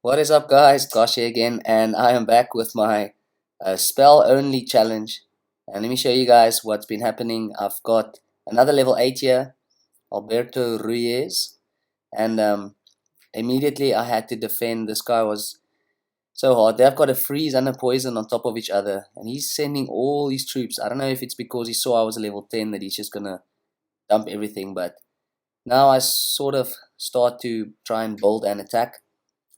What is up, guys? Xaashe again, and I am back with my spell only challenge. And let me show you guys what's been happening. I've got another level 8 here, Alberto Ruiz, and immediately I had to defend. This guy was so hard. They've got a freeze and a poison on top of each other, and he's sending all his troops. I don't know if it's because he saw I was a level 10 that he's just gonna dump everything, but now I sort of start to try and build an attack.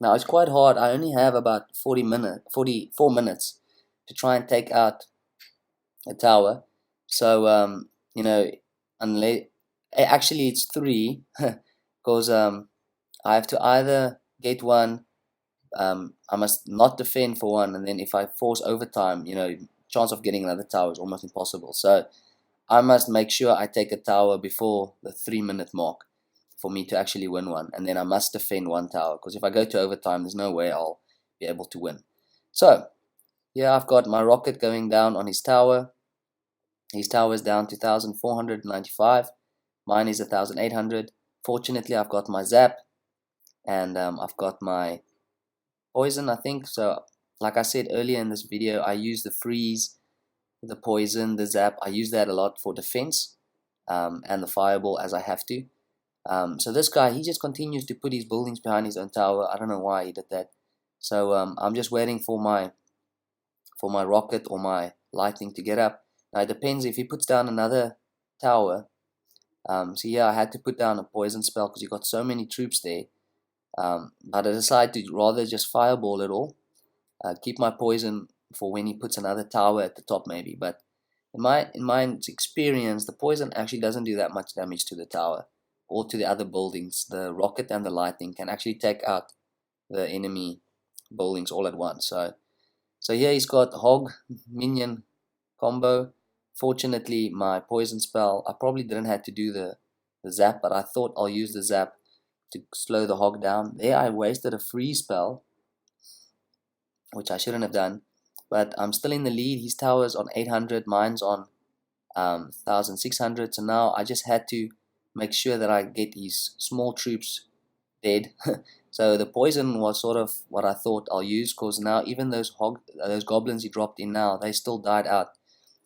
Now it's quite hard. I only have about 44 minutes to try and take out a tower. So unless actually it's three, because I have to either get one. I must not defend for one, and then if I force overtime, chance of getting another tower is almost impossible. So I must make sure I take a tower before the 3-minute mark for me to actually win one, and then I must defend one tower, because if I go to overtime, there's no way I'll be able to win. So yeah, I've got my rocket going down on his tower. His tower is down to 1,495. Mine is 1,800. Fortunately, I've got my zap, and I've got my poison, I think. So like I said earlier in this video, I use the freeze, the poison, the zap. I use that a lot for defense, and the fireball as I have to. So this guy, he just continues to put his buildings behind his own tower. I don't know why he did that. So I'm just waiting for my rocket or my lightning to get up. Now it depends if he puts down another tower. So yeah, I had to put down a poison spell because he got so many troops there. But I decided to rather just fireball it all. Keep my poison for when he puts another tower at the top maybe. But in my experience, the poison actually doesn't do that much damage to the tower or to the other buildings. The rocket and the lightning can actually take out the enemy buildings all at once. So here he's got hog minion combo. Fortunately, my poison spell, I probably didn't have to do the zap, but I thought I'll use the zap to slow the hog down. There I wasted a free spell, which I shouldn't have done, but I'm still in the lead. His tower's on 800, mine's on 1,600. So now I just had to make sure that I get his small troops dead. So the poison was sort of what I thought I'll use, because now even those goblins he dropped in now, they still died out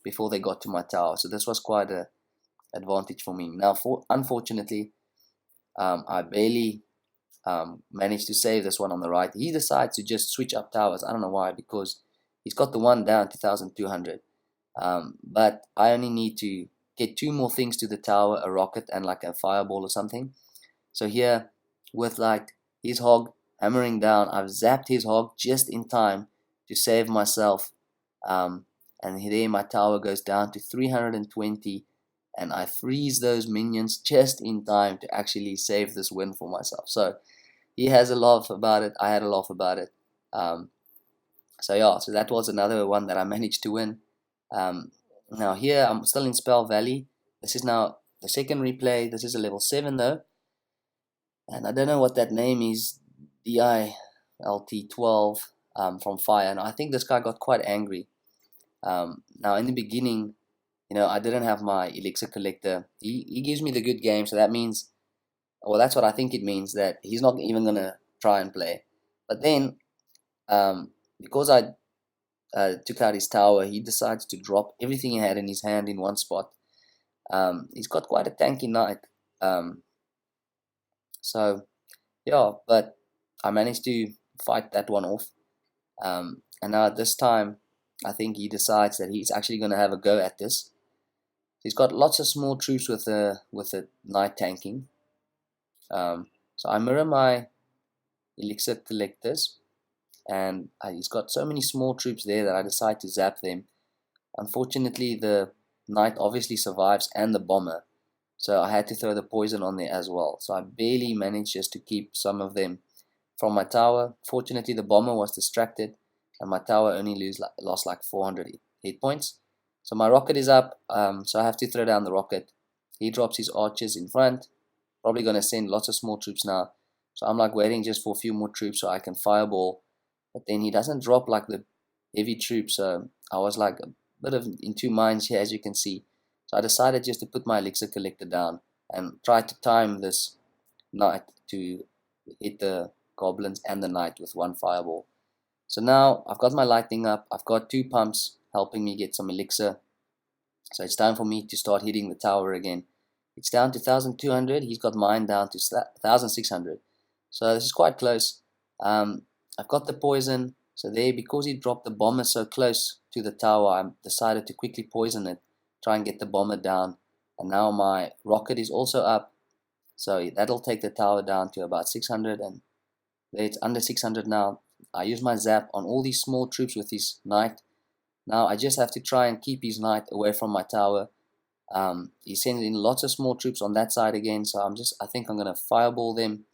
before they got to my tower. So this was quite a advantage for me. Now, unfortunately, I barely managed to save this one on the right. He decides to just switch up towers. I don't know why, because he's got the one down to 1,200. But I only need to get 2 more things to the tower, a rocket and like a fireball or something. So here, with like his hog hammering down, I've zapped his hog just in time to save myself. And there my tower goes down to 320, and I freeze those minions just in time to actually save this win for myself. So he has a laugh about it, I had a laugh about it. So yeah, so that was another one that I managed to win. Now here I'm still in Spell Valley. This is now the second replay. This is a level 7 though, and I don't know what that name is. DILT12 from Fire. And I think this guy got quite angry. Now in the beginning, I didn't have my elixir collector. He gives me the good game, so that means, well, that's what I think it means, that he's not even gonna try and play. But then, because I took out his tower, he decides to drop everything he had in his hand in one spot. He's got quite a tanky knight. So yeah, but I managed to fight that one off. And now at this time, I think he decides that he's actually going to have a go at this. He's got lots of small troops with the knight tanking. So I mirror my elixir collectors, and he's got so many small troops there that I decide to zap them. Unfortunately, the knight obviously survives, and the bomber, so I had to throw the poison on there as well. So I barely managed just to keep some of them from my tower. Fortunately, the bomber was distracted, and my tower only lost like 400 hit points. So my rocket is up, so I have to throw down the rocket. He drops his archers in front, probably going to send lots of small troops now. So I'm like waiting just for a few more troops so I can fireball. But then he doesn't drop like the heavy troops, so I was like a bit of in 2 minds here, as you can see. So I decided just to put my elixir collector down and try to time this knight to hit the goblins and the knight with one fireball. So now I've got my lightning up. I've got 2 pumps helping me get some elixir. So it's time for me to start hitting the tower again. It's down to 1200. He's got mine down to 1600. So this is quite close. I've got the poison. So there, because he dropped the bomber so close to the tower, I decided to quickly poison it, try and get the bomber down. And now my rocket is also up. So that'll take the tower down to about 600. And there it's under 600 now. I use my zap on all these small troops with his knight. Now I just have to try and keep his knight away from my tower. He sends in lots of small troops on that side again, so I think I'm gonna fireball them.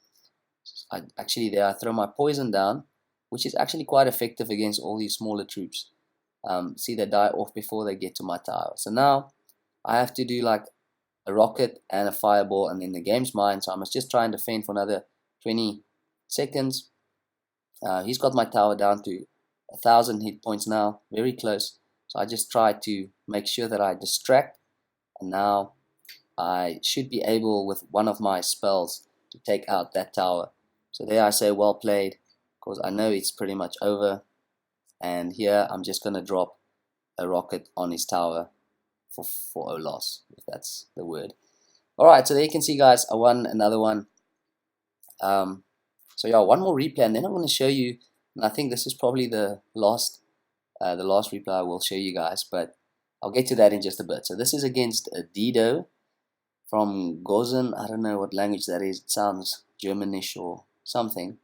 There I throw my poison down, which is actually quite effective against all these smaller troops. See, they die off before they get to my tower. So now I have to do like a rocket and a fireball, and then the game's mine. So I must just try and defend for another 20 seconds. He's got my tower down to 1000 hit points now, very close. So I just try to make sure that I distract, and now I should be able with one of my spells to take out that tower. So there I say well played, because I know it's pretty much over. And here I'm just going to drop a rocket on his tower for a loss, if that's the word. Alright, so there you can see, guys, I won another one. So yeah, one more replay, and then I'm going to show you, and I think this is probably the last replay I will show you guys, but I'll get to that in just a bit. So this is against Dido from Gozen. I don't know what language that is. It sounds Germanish or something.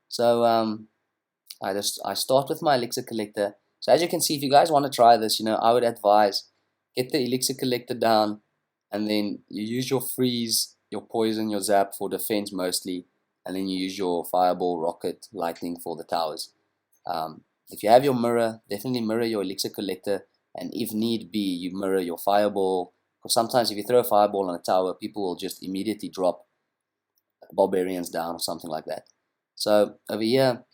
So I start with my elixir collector. So as you can see, if you guys want to try this, I would advise get the elixir collector down, and then you use your freeze, your poison, your zap for defense mostly, and then you use your fireball, rocket, lightning for the towers. If you have your mirror, definitely mirror your elixir collector, and if need be, you mirror your fireball, because sometimes if you throw a fireball on a tower, people will just immediately drop barbarians down or something like that. So over here,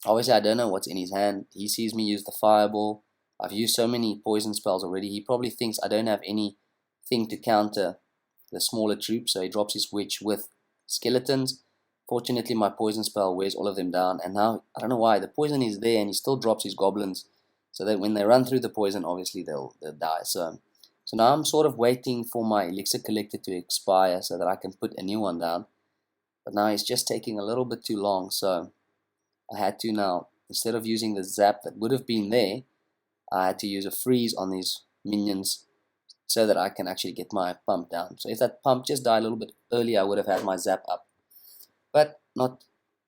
obviously I don't know what's in his hand. He sees me use the fireball. I've used so many poison spells already. He probably thinks I don't have anything to counter the smaller troops, so he drops his witch with skeletons. Fortunately, my poison spell wears all of them down, and now, I don't know why, the poison is there and he still drops his goblins, so that when they run through the poison, obviously they'll die. So now I'm sort of waiting for my elixir collector to expire so that I can put a new one down. But now it's just taking a little bit too long, so I had to now, instead of using the zap that would have been there, I had to use a freeze on these minions so that I can actually get my pump down. So if that pump just died a little bit earlier, I would have had my zap up. But not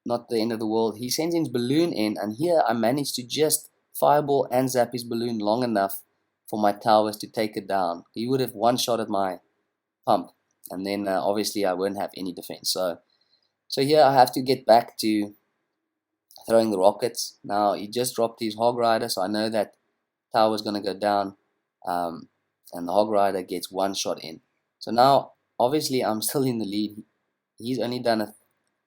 the end of the world. He sends his balloon in, and here I managed to just fireball and zap his balloon long enough for my towers to take it down. He would have one-shot at my pump, and then obviously I won't have any defense. So here I have to get back to throwing the rockets. Now he just dropped his hog rider, so I know that tower is going to go down, and the hog rider gets one shot in. So now obviously I'm still in the lead. He's only done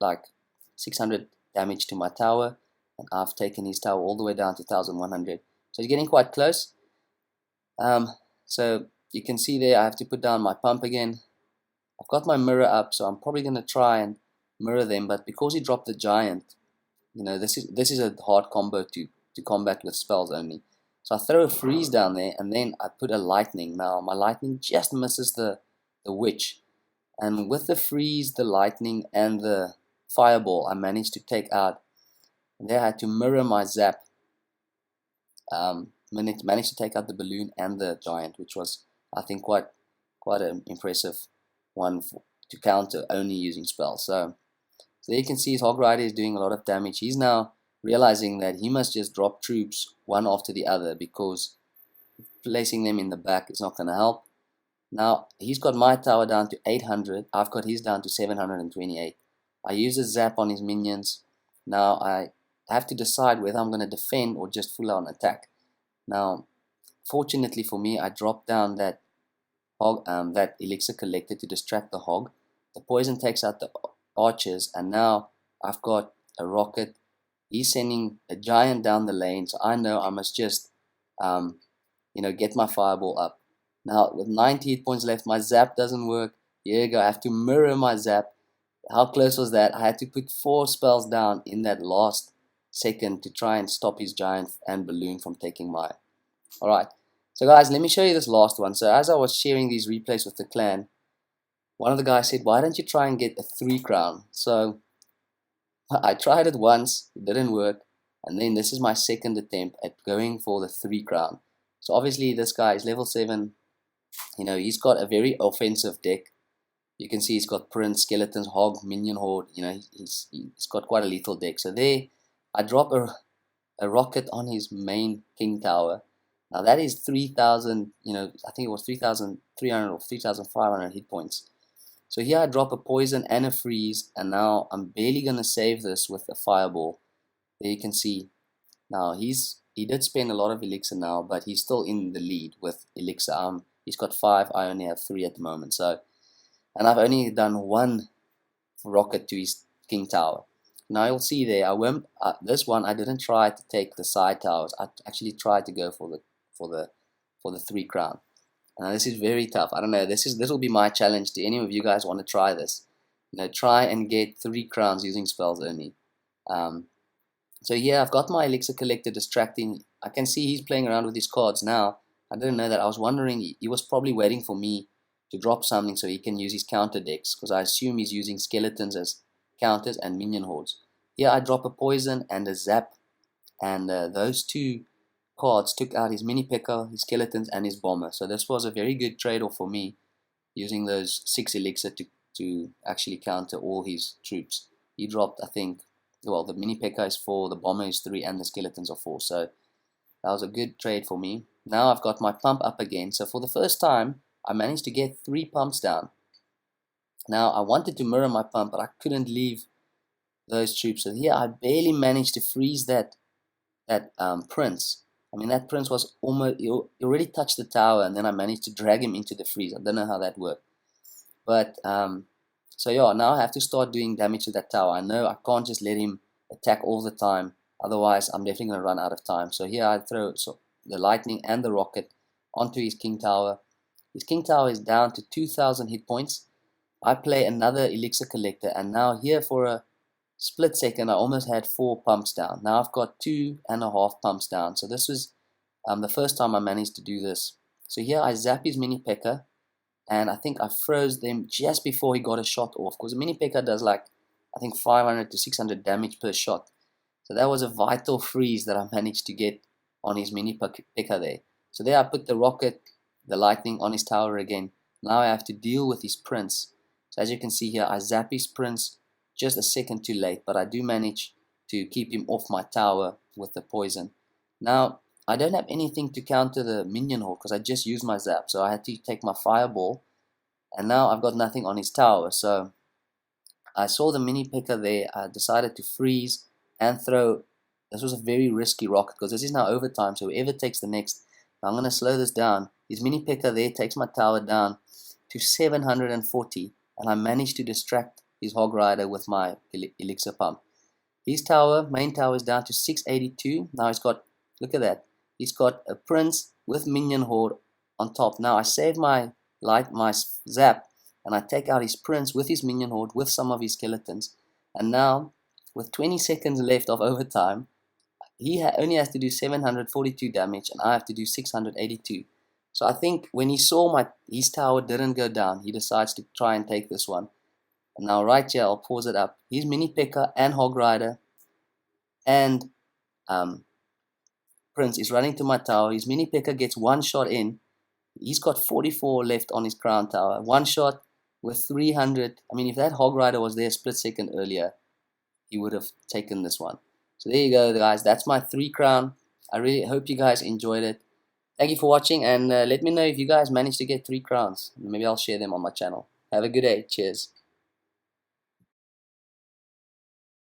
like 600 damage to my tower, and I've taken his tower all the way down to 1100. So he's getting quite close. So you can see there I have to put down my pump again. I've got my mirror up, so I'm probably going to try and mirror them, but because he dropped the giant, this is a hard combo to combat with spells only. So I throw a freeze down there, and then I put a lightning. Now my lightning just misses the witch, and with the freeze, the lightning, and the fireball, I managed to take out. There I had to mirror my zap. Managed to take out the balloon and the giant, which was, I think, quite an impressive one to counter only using spells. So there you can see his hog rider is doing a lot of damage. He's now realizing that he must just drop troops one after the other, because placing them in the back is not going to help. Now he's got my tower down to 800. I've got his down to 728. I use a zap on his minions. Now I have to decide whether I'm going to defend or just full on attack. Now fortunately for me, I dropped down that hog, that elixir collector to distract the hog. The poison takes out the archers, and now I've got a rocket. He's sending a giant down the lane, so I know I must just get my fireball up. Now with 90 hit points left, my zap doesn't work. Here you go, I have to mirror my zap. How close was that? I had to put 4 spells down in that last second to try and stop his giant and balloon from taking my. Alright, so guys, let me show you this last one. So as I was sharing these replays with the clan, one of the guys said, why don't you try and get a 3 crown? So I tried it once, it didn't work, and then this is my second attempt at going for the 3 crown. So obviously this guy is level 7, you know, he's got a very offensive deck. You can see he's got Prince, Skeletons, Hog, Minion Horde, you know, he's got quite a lethal deck. So there, I drop a rocket on his main King Tower. Now that is 3,000, you know, I think it was 3,300 or 3,500 hit points. So here I drop a poison and a freeze, and now I'm barely going to save this with a fireball. There you can see, now he did spend a lot of elixir now, but he's still in the lead with elixir. He's got 5, I only have 3 at the moment. So, and I've only done 1 rocket to his King Tower. Now you'll see there, this one I didn't try to take the side towers. I actually tried to go for the 3 crown. Now this is very tough. I don't know. This will be my challenge to any of you guys want to try this. You know, try and get 3 crowns using spells only. So yeah, I've got my elixir collector distracting. I can see he's playing around with his cards now. I didn't know that. I was wondering, he was probably waiting for me to drop something so he can use his counter decks, because I assume he's using skeletons as counters and minion hordes. Here I drop a poison and a zap, and those 2 cards took out his mini P.E.K.K.A, his skeletons, and his bomber. So this was a very good trade-off for me, using those 6 elixir to actually counter all his troops. He dropped, I think, well, the mini P.E.K.K.A is 4, the bomber is 3, and the skeletons are 4. So that was a good trade for me. Now I've got my pump up again. So for the first time, I managed to get 3 pumps down. Now I wanted to mirror my pump, but I couldn't leave those troops. So here I barely managed to freeze that prince. I mean, that prince was almost, he already touched the tower, and then I managed to drag him into the freeze. I don't know how that worked. But, so yeah, now I have to start doing damage to that tower. I know I can't just let him attack all the time. Otherwise, I'm definitely going to run out of time. So here I throw the lightning and the rocket onto his King Tower. His King Tower is down to 2,000 hit points. I play another elixir collector, and now here for a split second I almost had 4 pumps down. Now I've got 2.5 pumps down. So this was the first time I managed to do this. So here I zap his mini P.E.K.K.A, and I think I froze them just before he got a shot off, because the mini P.E.K.K.A does like, I think, 500 to 600 damage per shot. So that was a vital freeze that I managed to get on his mini P.E.K.K.A there. So there I put the rocket, the lightning on his tower again. Now I have to deal with his prince. So as you can see here, I zap his prince just a second too late, but I do manage to keep him off my tower with the poison. Now I don't have anything to counter the minion horde because I just used my zap, so I had to take my fireball, and now I've got nothing on his tower. So I saw the mini P.E.K.K.A there. I decided to freeze and throw. This was a very risky rocket because this is now overtime, so whoever takes the next, I'm going to slow this down. His mini P.E.K.K.A there takes my tower down to 740, and I managed to distract his hog rider with my elixir pump. His tower, main tower, is down to 682. Now he's got, look at that, he's got a prince with minion horde on top. Now I save my zap, and I take out his prince with his minion horde with some of his skeletons. And now, with 20 seconds left of overtime, he only has to do 742 damage, and I have to do 682. So I think when he saw his tower didn't go down, he decides to try and take this one. And now right here, I'll pause it up. His mini P.E.K.K.A and hog rider and prince is running to my tower. His mini P.E.K.K.A gets 1 shot in. He's got 44 left on his crown tower. 1 shot with 300. I mean, if that hog rider was there a split second earlier, he would have taken this one. So there you go, guys. That's my 3 crown. I really hope you guys enjoyed it. Thank you for watching, and let me know if you guys managed to get 3 crowns. Maybe I'll share them on my channel. Have a good day. Cheers.